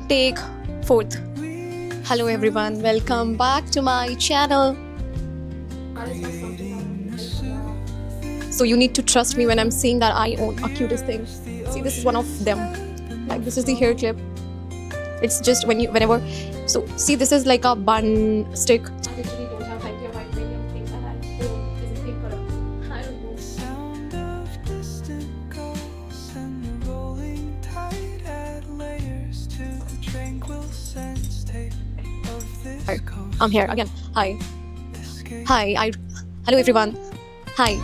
Take fourth. Hello everyone, welcome back to my channel. So you need to trust me when I'm saying that I own a cutest thing. See, this is one of them. Like, this is the hair clip. It's just whenever. So see, this is like a bun stick. I literally don't have time to avoid many of things that I don't physically put up. I don't know. Sound of distant gulls and the rolling tide add layers to the tranquil sense tape of this Hi, coast. I'm here again. Hi. Escape Hi. Hello everyone. Hi.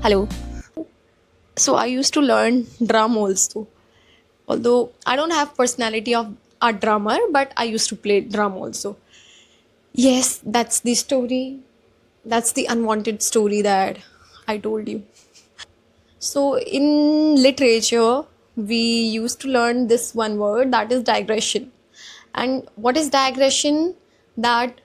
Hello. So I used to learn drum also. Although I don't have personality of a drummer, but I used to play drum also. Yes, that's the story. That's the unwanted story that I told you. So in literature, we used to learn this one word, that is digression. And what is digression? That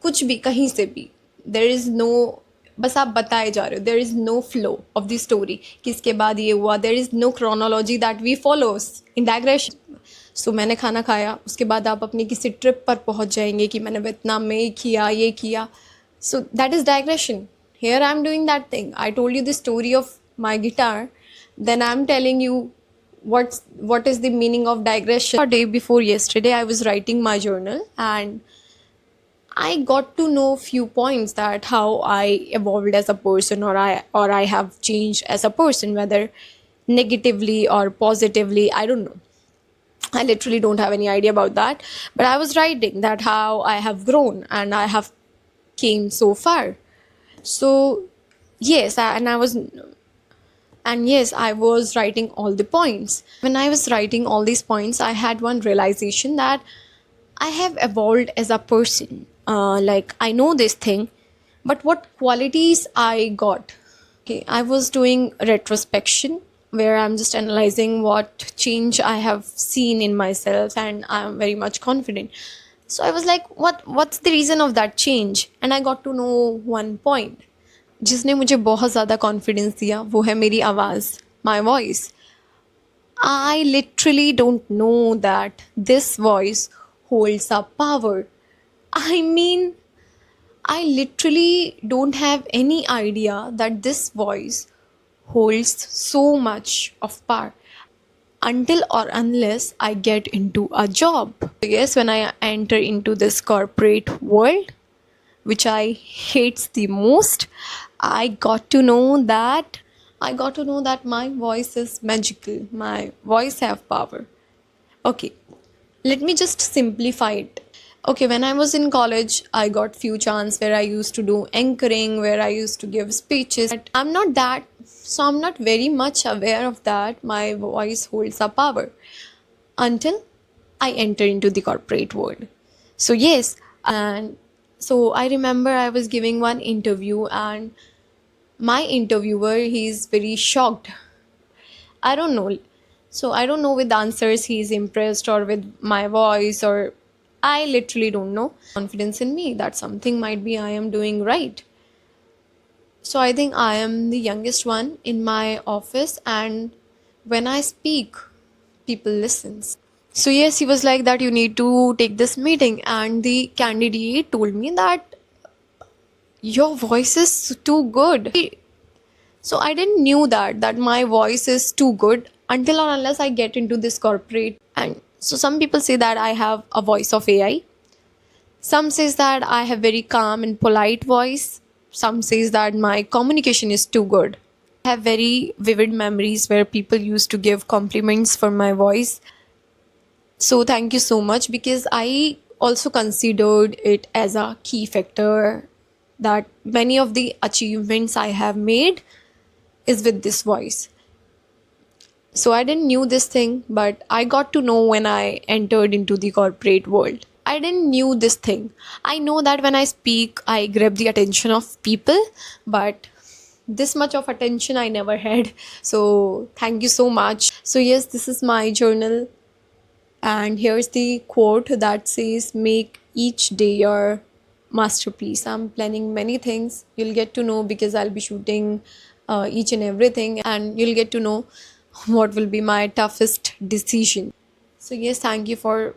कुछ भी कहीं से भी देर is no, बस आप बताए जा रहे हो, there is no flow of the story कि इसके बाद ये हुआ, there is no chronology that we follows in digression. So मैंने खाना खाया, उसके बाद आप अपनी किसी ट्रिप पर पहुंच जाएंगे कि मैंने वियतनाम में ये किया. So that is digression. Here I am doing that thing. I told you the story of my guitar, then I'm telling you what is the meaning of digression. A day before yesterday, I was writing my journal and I got to know few points that how I evolved as a person, or I have changed as a person, whether negatively or positively, I don't know. I literally don't have any idea about that. But I was writing that how I have grown and I have came so far. So yes, I was writing all the points. When I was writing all these points, I had one realization that I have evolved as a person. Like, I know this thing, but what qualities I got? Okay, I was doing retrospection where I'm just analyzing what change I have seen in myself, and I'm very much confident. So I was like, what's the reason of that change? And I got to know one point. जिसने मुझे बहुत ज़्यादा confidence दिया वो है मेरी आवाज़, my voice. I literally don't know that this voice holds a power. I mean, I literally don't have any idea that this voice holds so much of power until or unless I get into a job. Yes, when I enter into this corporate world, which I hates the most, I got to know that my voice is magical. My voice have power. Okay, let me just simplify it. Okay, when I was in college, I got few chance where I used to do anchoring, where I used to give speeches. But I'm not very much aware of that. My voice holds a power until I enter into the corporate world. So yes, and so I remember I was giving one interview and my interviewer, he's very shocked. I don't know. So I don't know with the answers he's impressed or with my voice, or I literally don't know. Confidence in me that something might be I am doing right. So I think I am the youngest one in my office, and when I speak, people listens. So yes, he was like that you need to take this meeting, and the candidate told me that your voice is too good. So I didn't knew that my voice is too good until or unless I get into this corporate. And so some people say that I have a voice of AI. Some says that I have very calm and polite voice. Some says that my communication is too good. I have very vivid memories where people used to give compliments for my voice. So thank you so much, because I also considered it as a key factor that many of the achievements I have made is with this voice. So I didn't knew this thing, but I got to know when I entered into the corporate world. I didn't knew this thing. I know that when I speak, I grab the attention of people, but this much of attention I never had. So thank you so much. So yes, this is my journal. And here's the quote that says, make each day your masterpiece. I'm planning many things. You'll get to know because I'll be shooting each and everything, and you'll get to know what will be my toughest decision. So yes, thank you for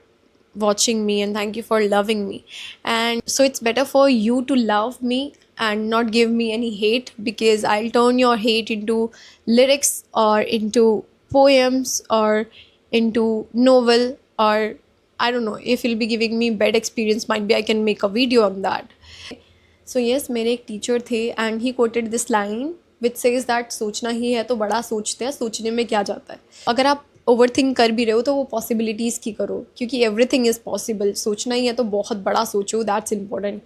watching me and thank you for loving me. And so it's better for you to love me and not give me any hate, because I'll turn your hate into lyrics or into poems or into novel, or I don't know, if you'll be giving me bad experience, might be I can make a video on that. So yes, मेरे एक teacher थे and he coated this line which says that सोचना ही है तो बड़ा सोचते हैं, सोचने में क्या जाता है। अगर आप ओवर थिंक कर भी रहे हो तो वो पॉसिबिलिटीज़ की करो, क्योंकि एवरीथिंग इज़ पॉसिबल। सोचना ही है तो बहुत बड़ा सोचो, that's important.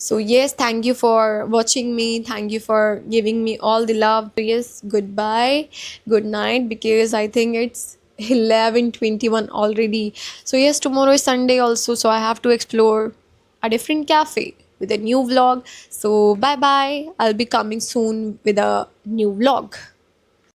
So yes, thank you for watching me. Thank you for giving me all the love. So yes, goodbye, good night, because I think it's 11:21 already. So yes, tomorrow is Sunday also, so I have to explore a different cafe with a new vlog. So bye bye. I'll be coming soon with a new vlog.